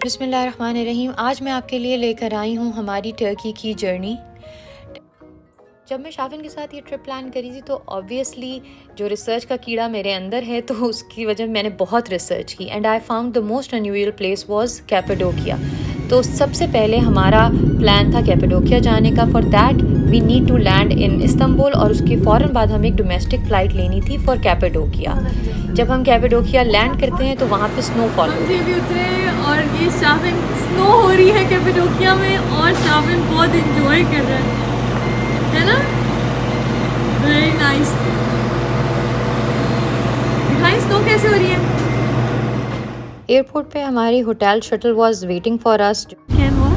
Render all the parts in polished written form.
बिस्मिल्लाहिर्रहमानिर्रहीम। आज मैं आपके लिए लेकर आई हूँ हमारी टर्की की जर्नी। जब मैं शाफिन के साथ ये ट्रिप प्लान करी थी तो ऑब्वियसली जो रिसर्च का कीड़ा मेरे अंदर है तो उसकी वजह मैंने बहुत रिसर्च की and I found the most unusual place was Cappadocia. तो सबसे पहले हमारा प्लान था कैपाडोकिया जाने का। For that we need to land in Istanbul और उसके फ़ौरन बाद हमें एक डोमेस्टिक फ़्लाइट लेनी थी फॉर कैपाडोकिया। जब हम कैपाडोकिया लैंड करते हैं तो वहाँ पे स्नोफॉल हम भी उतरे और ये शाफिन स्नो हो रही है कैपेडोकिया में और शाफिन बहुत इंजॉय कर रहा है ना। Very nice. दिखाई स्नो कैसे हो रही है। एयरपोर्ट पे हमारी hotel shuttle was waiting for us. क्या हुआ?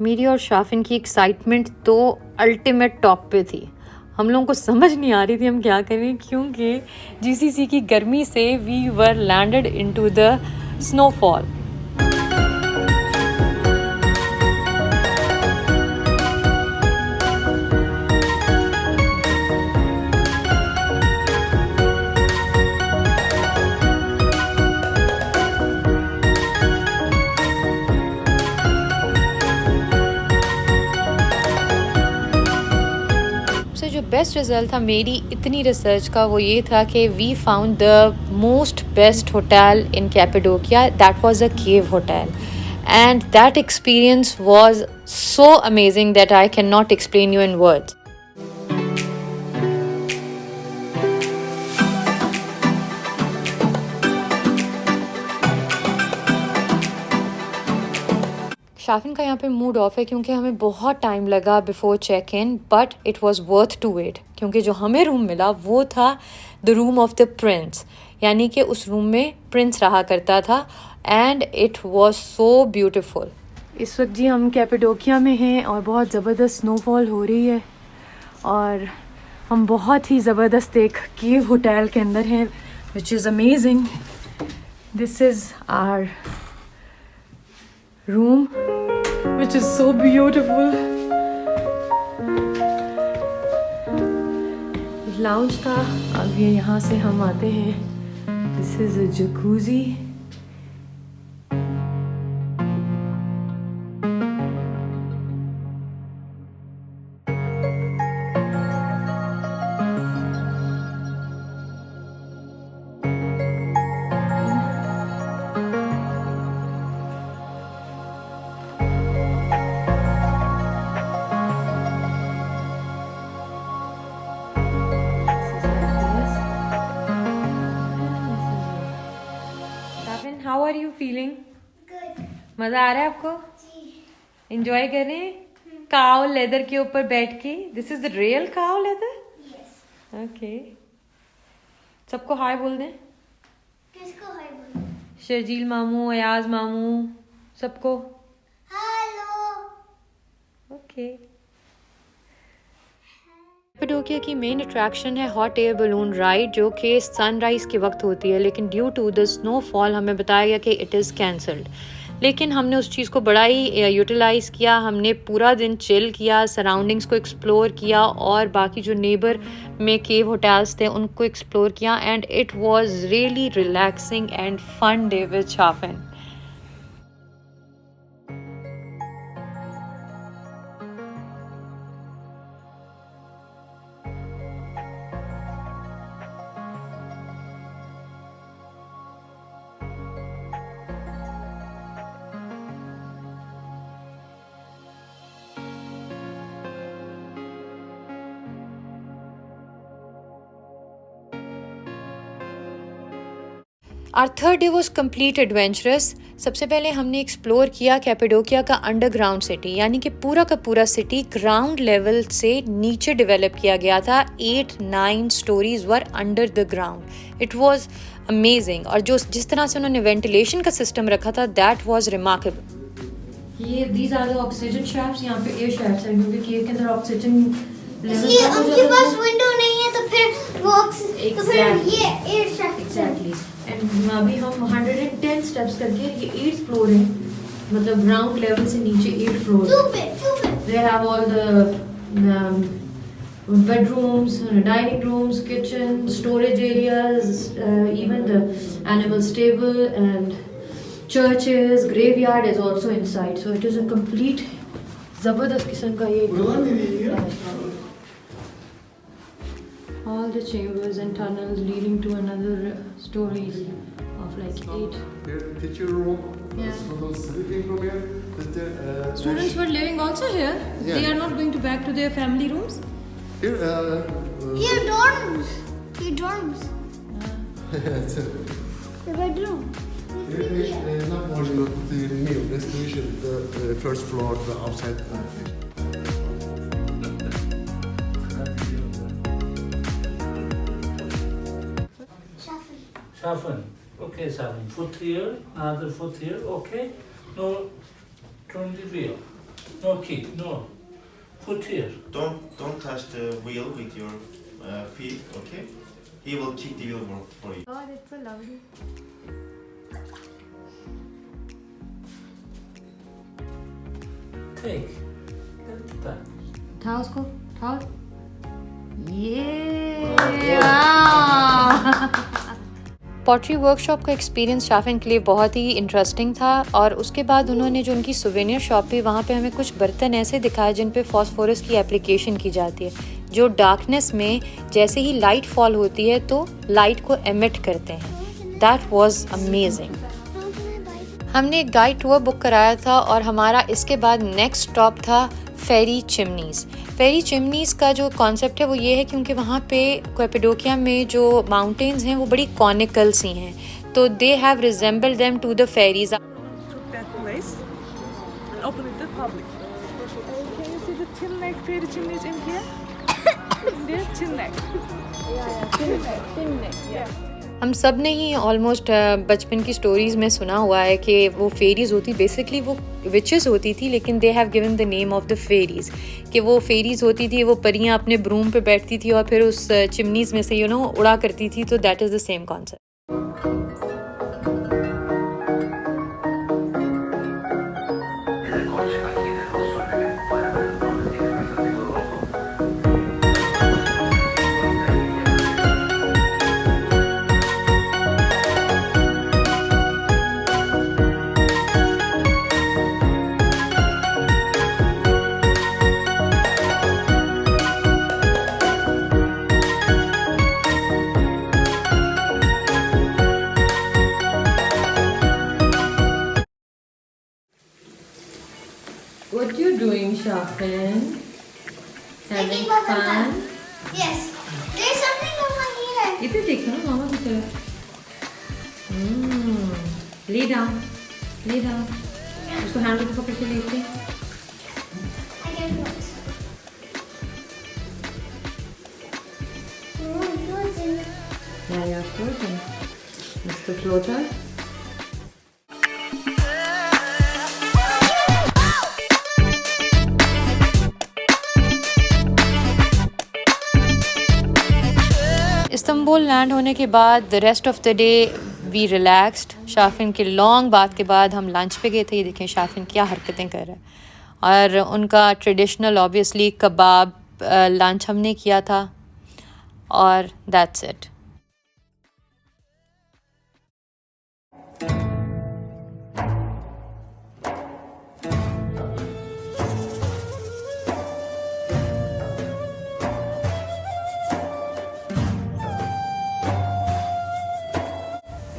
मेरी और शाफिन की एक्साइटमेंट तो अल्टीमेट टॉप पे थी। हम लोगों को समझ नहीं आ रही थी हम क्या करें, क्योंकि जीसीसी की गर्मी से we were landed into the snowfall. सबसे जो बेस्ट रिज़ल्ट था मेरी इतनी रिसर्च का वो ये था कि we found the most best hotel in Cappadocia. That was a cave hotel and that experience was so amazing that I can not explain you in words. Shafin का यहाँ पे मूड ऑफ है क्योंकि हमें बहुत टाइम लगा before check in, but it was worth to wait क्योंकि जो हमें रूम मिला वो था the room of the prince, यानी कि उस रूम में प्रिंस रहा करता था and it was so beautiful. इस वक्त जी हम कैपाडोकिया में हैं और बहुत ज़बरदस्त स्नोफॉल हो रही है और हम बहुत ही ज़बरदस्त एक केव होटल के अंदर हैं which is amazing. This is our room which is so beautiful. Lounge था। अब ये यहाँ से हम आते हैं। This is a jacuzzi. How are you feeling? मजा आ रहा है आपको? एंजॉय कर रहे हैं काओ लेदर के ऊपर बैठ के? This is the real cow leather. Okay, सबको हाय बोल दें। किसको हाय बोल? शर्जील मामू, अयाज मामू, सबको हेलो। ओके। कैपाडोकिया की मेन अट्रैक्शन है हॉट एयर बलून राइड, जो कि सनराइज़ के वक्त होती है, लेकिन ड्यू टू द स्नोफॉल हमें बताया गया कि इट इज़ कैंसल्ड। लेकिन हमने उस चीज़ को बड़ा ही यूटिलाइज़ किया। हमने पूरा दिन चिल किया, सराउंडिंग्स को एक्सप्लोर किया और बाकी जो नेबर में केव होटल्स थे उनको एक्सप्लोर किया and it was really relaxing and fun day with Shafin. Our third day was complete adventurous. सबसे पहले हमने एक्सप्लोर किया कैपेडोकिया का अंडरग्राउंड सिटी, यानी कि पूरा का पूरा सिटी ग्राउंड लेवल से नीचे डेवलप किया गया था। 8-9 stories were under the ground. It was amazing. और जो जिस तरह से उन्होंने वेंटिलेशन का सिस्टम रखा था, दैट वॉज रिमार्केबल। ये these are the oxygen shafts, यहाँ पे एयर शैफ्ट्स हैं क्योंकि केव के अंदर ऑक्सीजन इसलिए उनके पास विंडो नहीं है तो फिर वो तो फिर ये एयर शाफ्ट एग्जैक्टली। एंड अभी हम 110 स्टेप्स करके, ये 8th फ्लोर है, मतलब ग्राउंड लेवल से नीचे 8 floor. They have all the bedrooms, dining rooms, kitchen, storage areas, even the animal stable and churches, graveyard is also inside. So it is a complete जबरदस्त किस्म का ये all the chambers and tunnels leading to another stories of like 8. Teacher room. Yeah. Students sleeping room here. Students were living also here. Yeah. They are not going to back to their family rooms. Here. Here dorms. Here dorms. The bedroom. Not original, the new restoration, the first floor, the outside. Shuffle. Sharpen. Okay, sharpen. Foot here, another foot here. Okay. No, turn the wheel. No kick. No. Foot here. Don't touch the wheel with your feet, okay? He will kick the wheel for you. Oh, that's so lovely. Take. Get that. उठाओ उसको, उठाओ। ये pottery workshop का experience Shafin के लिए बहुत ही interesting था। और उसके बाद उन्होंने जो उनकी सुवेनियर शॉप पे, वहाँ पे हमें कुछ बर्तन ऐसे दिखाए जिन पे फास्फोरस की एप्लीकेशन की जाती है, जो डार्कनेस में जैसे ही लाइट फॉल होती है तो लाइट को एमिट करते हैं। That was amazing. हमने एक गाइड टूर बुक कराया था और हमारा इसके बाद नेक्स्ट स्टॉप था फेरी चिमनीज़। फेरी चिमनीज़ का जो कॉन्सेप्ट है वो ये है क्योंकि वहाँ पे कैपेडोकिया में जो माउंटेन्स हैं वो बड़ी कॉनिकल सी हैं, तो they have resembled them to the fairies. took that place and opened it to the public. Can you see the tin neck fairy chimneys in here? In there, tin neck. Tin neck. Yeah. हम सब ने ही almost बचपन की stories में सुना हुआ है कि वो फेरीज़ होती, बेसिकली वो विचेस होती थी, लेकिन they have given the name of the ferries, कि वो फेरीज़ होती थी, वो परियां अपने ब्रूम पे बैठती थी और फिर उस चिमनीज़ में से उड़ा करती थी। तो that is the same concept. What you doing, Shafin? Having Making bubble fun? bath. Yes. There's something over here. इधर देखो ना मामा की तरफ। Lay down, lay down. उसको हैंडल को पकड़ के लेते। I can float. Oh, I'm floating. Yeah, you're floating. It's the floater. Istanbul land होने के बाद the rest of the day we relaxed. Shafin के लॉन्ग बाद के बाद हम लंच पे गए थे। ये देखें शाफिन क्या हरकतें कर रहा है। और उनका ट्रेडिशनल ऑब्वियसली कबाब लंच हमने किया था और दैट्स इट।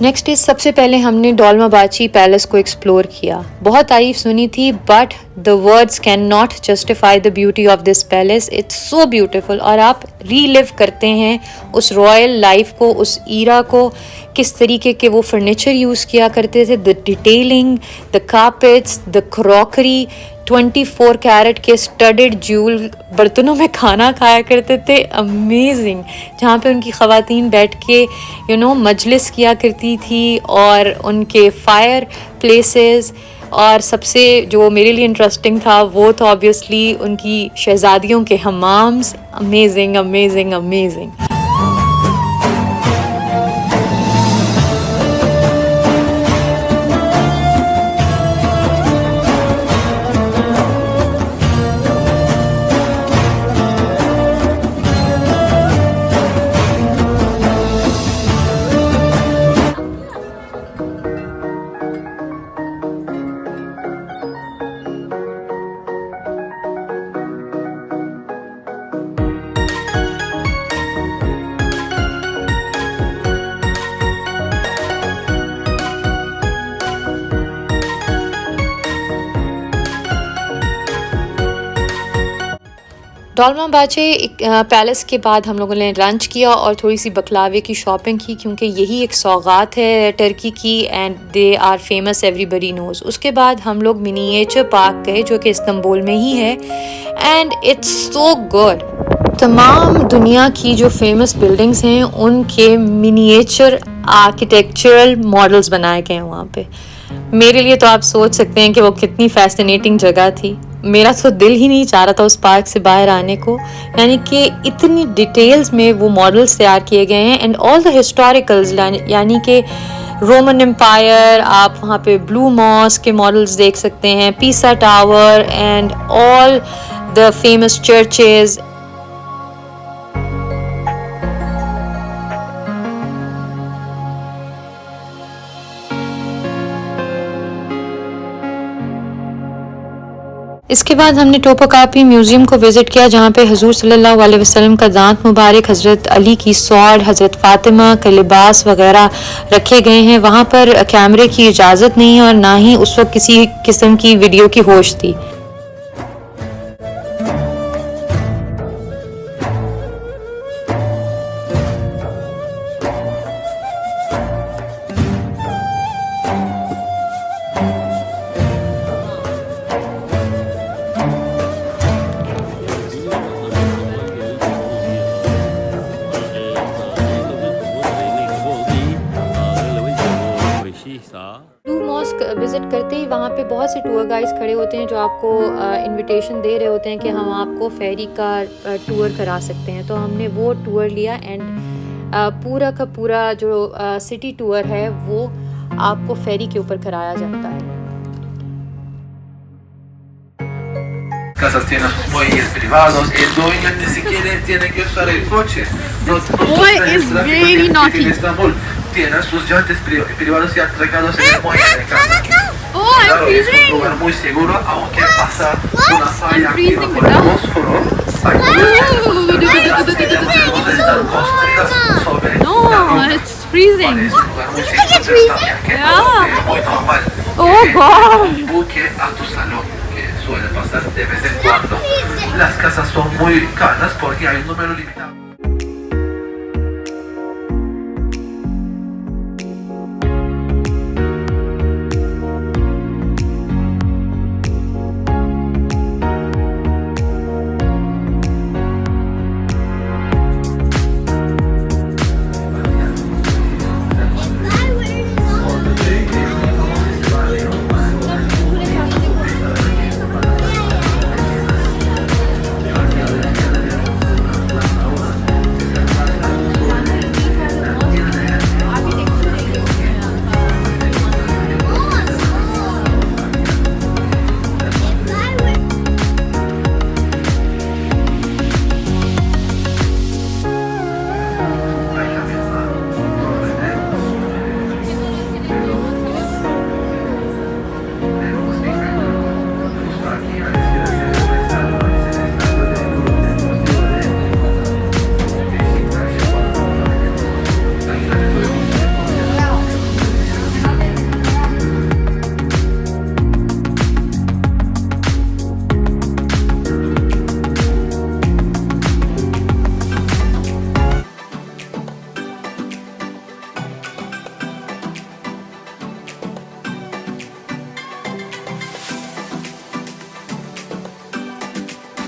नेक्स्ट डे सबसे पहले हमने डोलमाबाची पैलेस को एक्सप्लोर किया। बहुत तारीफ सुनी थी, but the words can not justify the beauty of this palace. It's so beautiful. और आप रीलिव करते हैं उस रॉयल लाइफ को, उस ईरा को, किस तरीके के वो फर्नीचर यूज़ किया करते थे, the detailing, the carpets, the crockery, 24 carat के स्टडेड ज्यूल बर्तनों में खाना खाया करते थे, अमेजिंग। जहाँ पे उनकी ख़वातीन बैठ के मजलिस किया करती थी, और उनके फायर प्लेसेस, और सबसे जो मेरे लिए इंटरेस्टिंग था वो तो ऑब्वियसली उनकी शहज़ादियों के हमाम्स, अमेजिंग अमेजिंग अमेजिंग। डोलमा बाचे पैलेस के बाद हम लोगों ने लंच किया और थोड़ी सी बकलावे की शॉपिंग की, क्योंकि यही एक सौगात है टर्की की, and they are famous, everybody knows. उसके बाद हम लोग मिनिएचर पार्क गए जो कि इस्तांबुल में ही है, एंड इट्स सो गुड। तमाम दुनिया की जो फेमस बिल्डिंग्स हैं उनके मिनिएचर आर्किटेक्चरल मॉडल्स बनाए गए हैं वहाँ पे। मेरे लिए तो आप सोच सकते हैं कि वो कितनी फैसिनेटिंग जगह थी। मेरा तो दिल ही नहीं चाह रहा था उस पार्क से बाहर आने को, यानी कि इतनी डिटेल्स में वो मॉडल्स तैयार किए गए हैं, एंड ऑल द हिस्टोरिकल्स, यानी कि रोमन एम्पायर, आप वहाँ पे ब्लू मॉस्क के मॉडल्स देख सकते हैं, पीसा tower, and all the famous churches. इसके बाद हमने टोपोकापी म्यूज़ियम को विज़िट किया, जहाँ पे हुज़ूर सल्लल्लाहु अलैहि वसल्लम का दांत मुबारक, हज़रत अली की स्वॉर्ड, हज़रत फ़ातिमा का लिबास वगैरह रखे गए हैं। वहाँ पर कैमरे की इजाज़त नहीं है और ना ही उस वक्त किसी किस्म की वीडियो की होश थी। ब्लू मॉस्क विज़िट करते ही वहाँ पे बहुत से टूर गाइड्स खड़े होते हैं जो आपको इनविटेशन दे रहे होते हैं कि हम आपको फेरी का टूर करा सकते हैं। तो हमने वो टूर लिया, एंड पूरा का पूरा जो सिटी टूर है वो आपको फेरी के ऊपर कराया जाता है। Casas tienen sus muelles privados, el dueño ni siquiera tiene que usar el coche. Boy is very naughty. En Estambul tienen sus yates privados y atracados en el muelle de casa. Oh, I'm Claro, es un freezing. lugar muy seguro, aunque pasa una falla activa freezing, por el ¿verdad? fósforo. Las están construidas sobre No, la roca. it's freezing. Es un lugar muy seguro, también, que Yeah. es muy normal. Oh God. Un buque a tu salón, que suele pasar de vez en cuando. Las casas son muy caras porque hay un número limitado.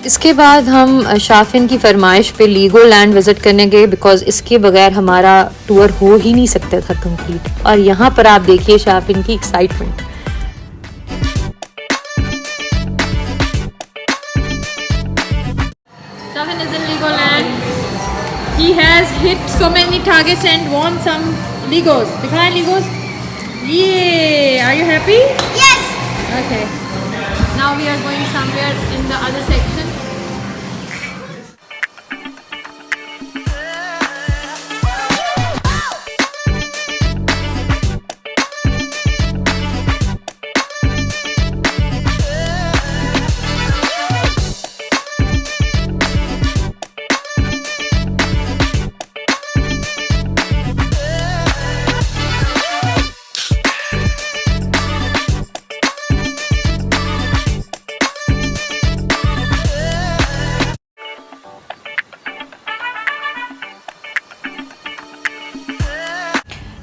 इसके बाद हम शाफिन की फरमाइश पे लीगोलैंड visit करने गए because इसके बगैर हमारा टूर हो ही नहीं सकता था कंप्लीट। और यहाँ पर आप देखिए शाफिन की excitement. Shafin is in Legoland. He has hit so many targets and won some Legos. दिखाएं Legos? Yeah. Are you happy? Yes. Okay. Now we are going somewhere in the other section.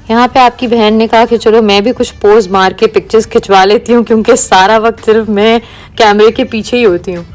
यहाँ पे आपकी बहन ने कहा कि चलो मैं भी कुछ पोज मार के पिक्चर्स खिंचवा लेती हूँ क्योंकि सारा वक्त सिर्फ मैं कैमरे के पीछे ही होती हूँ।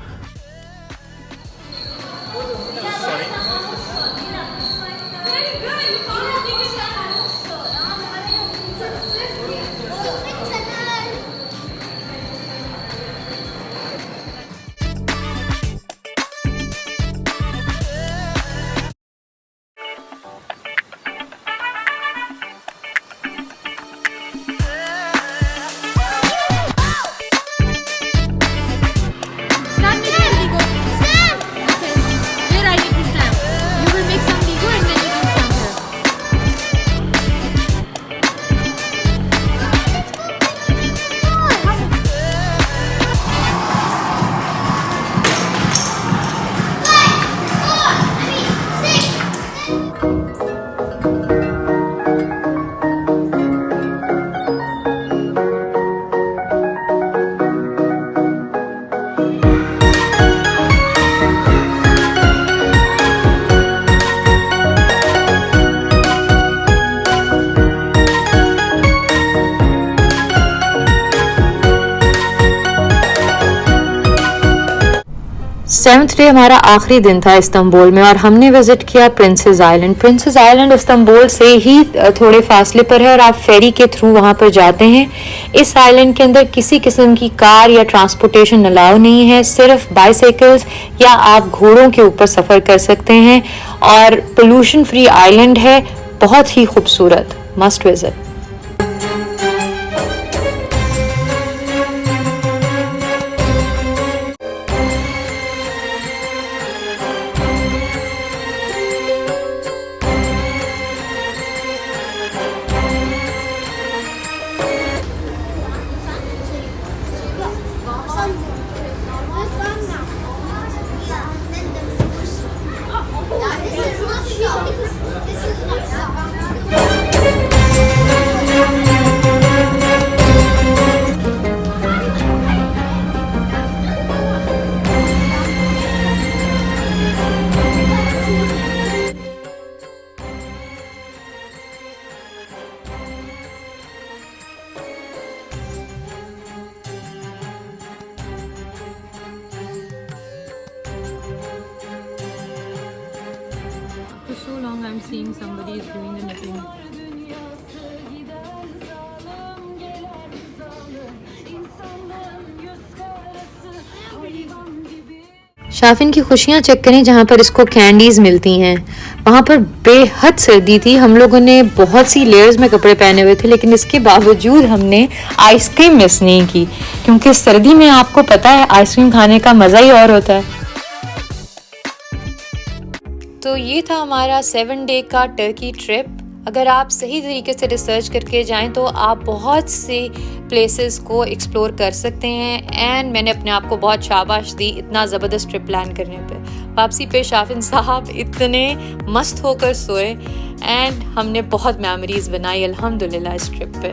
सेवन्थ डे हमारा आखिरी दिन था इस्तांबुल में और हमने विजिट किया princess island. Princess island Istanbul से ही थोड़े फासले पर है और आप फेरी के थ्रू वहाँ पर जाते हैं। इस आइलैंड के अंदर किसी किस्म की कार या ट्रांसपोर्टेशन अलाउ नहीं है, सिर्फ बाइसाइकिल्स या आप घोड़ों के ऊपर सफ़र कर सकते हैं और पोल्यूशन फ्री आइलैंड है, बहुत ही खूबसूरत, must visit. For so long I'm seeing somebody is doing the knitting. Shafin की खुशियाँ चेक करें जहाँ पर इसको कैंडीज़ मिलती हैं। वहाँ पर बेहद सर्दी थी, हम लोगों ने बहुत सी लेयर्स में कपड़े पहने हुए थे, लेकिन इसके बावजूद हमने आइसक्रीम मिस नहीं की क्योंकि सर्दी में आपको पता है आइसक्रीम खाने का मज़ा ही और होता है। तो ये था हमारा 7 डे का टर्की ट्रिप। अगर आप सही तरीके से रिसर्च करके जाएं तो आप बहुत से प्लेसेस को एक्सप्लोर कर सकते हैं एंड मैंने अपने आप को बहुत शाबाश दी इतना ज़बरदस्त ट्रिप प्लान करने पे। वापसी पे शाफिन साहब इतने मस्त होकर सोए एंड हमने बहुत मेमोरीज बनाई अल्हम्दुलिल्लाह इस ट्रिप पे।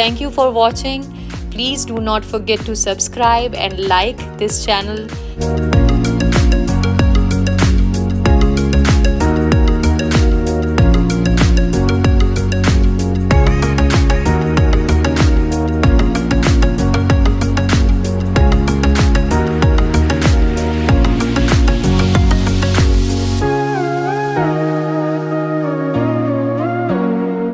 Thank you for watching. Please do not forget to subscribe and like this channel.